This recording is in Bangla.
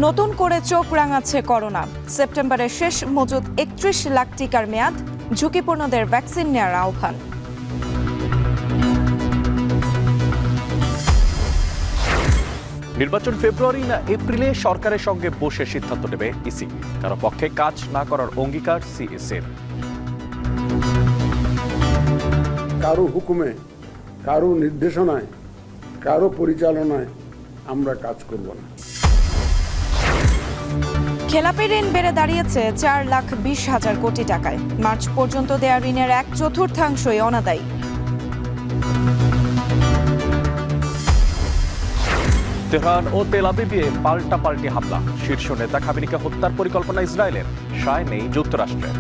নতুন করে চোখ রাঙাচ্ছে করোনা। সেপ্টেম্বরের শেষ মজুদ ৩১ লাখ টিকার মেয়াদ, ঝুঁকিপূর্ণদের ভ্যাকসিন নেওয়ার আহ্বান। নির্বাচন ফেব্রুয়ারি না এপ্রিলে সরকারের সঙ্গে বসে সিদ্ধান্ত নেবে ইসি। কারো পক্ষে কাজ না করার অঙ্গীকার সিএসের। কারো হুকুমে, কারো নির্দেশনায়, কারো পরিচালনায় আমরা কাজ করব না। খেলাপি ঋণ বেড়ে দাঁড়িয়েছে 4,20,000 কোটি টাকায়। মার্চ পর্যন্ত দেয়া ঋণের 1/4 অনাদায়ী। তেহরান ও তেল আবিবে পাল্টাপাল্টি হামলা। শীর্ষ নেতা খামেনিকে হত্যার পরিকল্পনা ইসরায়েলের, সায় নেই যুক্তরাষ্ট্রের।